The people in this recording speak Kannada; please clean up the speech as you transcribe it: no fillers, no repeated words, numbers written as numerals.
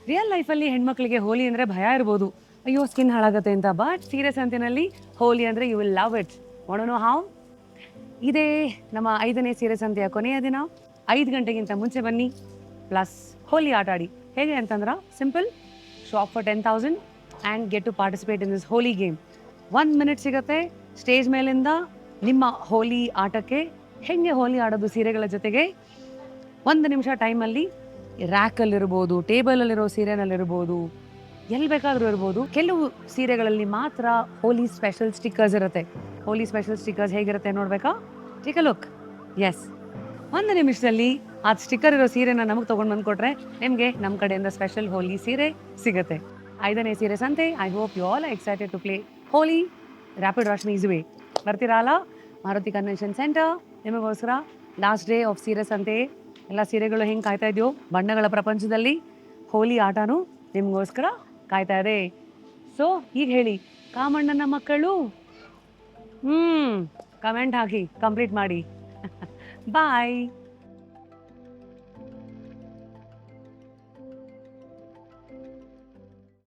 ರಿಯಲ್ ಲೈಫಲ್ಲಿ ಹೆಣ್ಮಕ್ಳಿಗೆ ಹೋಲಿ ಅಂದರೆ ಭಯ ಇರ್ಬೋದು, ಅಯ್ಯೋ ಸ್ಕಿನ್ ಹಾಳಾಗತ್ತೆ ಅಂತ. ಬಟ್ ಸೀರೆ ಸಂತೆನಲ್ಲಿ ಹೋಲಿ ಅಂದರೆ you will love it. Know how. ಇದೇ ನಮ್ಮ 5ನೇ ಸೀರೆ ಸಂತೆಯ ಕೊನೆಯ ದಿನ. 5 ಗಂಟೆಗಿಂತ ಮುಂಚೆ ಬನ್ನಿ, ಪ್ಲಸ್ ಹೋಲಿ ಆಟ ಆಡಿ. ಹೇಗೆ ಅಂತಂದ್ರೆ simple, shop for 10,000 and get to participate in this Holi game. 1 minute ಸಿಗುತ್ತೆ ಸ್ಟೇಜ್ ಮೇಲಿಂದ ನಿಮ್ಮ ಹೋಲಿ ಆಟಕ್ಕೆ. ಹೆಂಗೆ ಹೋಲಿ ಆಡೋದು ಸೀರೆಗಳ ಜೊತೆಗೆ, 1 ನಿಮಿಷ ಟೈಮಲ್ಲಿ ರ್ಯಾಕಲ್ಲಿರ್ಬೋದು, ಟೇಬಲಲ್ಲಿರೋ ಸೀರೆನಲ್ಲಿರ್ಬೋದು, ಎಲ್ಲಿ ಬೇಕಾದರೂ ಇರ್ಬೋದು. ಕೆಲವು ಸೀರೆಗಳಲ್ಲಿ ಮಾತ್ರ ಹೋಲಿ ಸ್ಪೆಷಲ್ ಸ್ಟಿಕ್ಕರ್ಸ್ ಇರುತ್ತೆ. ಹೋಲಿ ಸ್ಪೆಷಲ್ ಸ್ಟಿಕ್ಕರ್ಸ್ ಹೇಗಿರುತ್ತೆ ನೋಡ್ಬೇಕಾ? Take a look. ಎಸ್, 1 ನಿಮಿಷದಲ್ಲಿ ಆ ಸ್ಟಿಕ್ಕರ್ ಇರೋ ಸೀರೆನ ನಮಗೆ ತೊಗೊಂಡು ಬಂದ್ಕೊಟ್ರೆ ನಿಮಗೆ ನಮ್ಮ ಕಡೆಯಿಂದ ಸ್ಪೆಷಲ್ ಹೋಲಿ ಸೀರೆ ಸಿಗುತ್ತೆ. 5ನೇ ಸೀರೆ ಸಂತೆ. I hope you all excited to play Holi rapid Rashmi is way. ಬರ್ತೀರಾ ಅಲ್ಲ? ಮಾರುತಿ ಕನ್ವೆನ್ಷನ್ ಸೆಂಟರ್ ನಿಮಗೋಸ್ಕರ ಲಾಸ್ಟ್ ಡೇ ಆಫ್ ಸೀರೆ ಸಂತೆ. ಎಲ್ಲ ಸೀರೆಗಳು ಹೆಂಗೆ ಕಾಯ್ತಾ ಇದೆಯೋ, ಬಣ್ಣಗಳ ಪ್ರಪಂಚದಲ್ಲಿ ಹೋಲಿ ಆಟನೂ ನಿಮಗೋಸ್ಕರ ಕಾಯ್ತಾ ಇದೆ. ಸೊ ಈಗ ಹೇಳಿ, ಕಾಮಣ್ಣನ ಮಕ್ಕಳು ಕಮೆಂಟ್ ಹಾಕಿ ಕಂಪ್ಲೀಟ್ ಮಾಡಿ. ಬಾಯ್.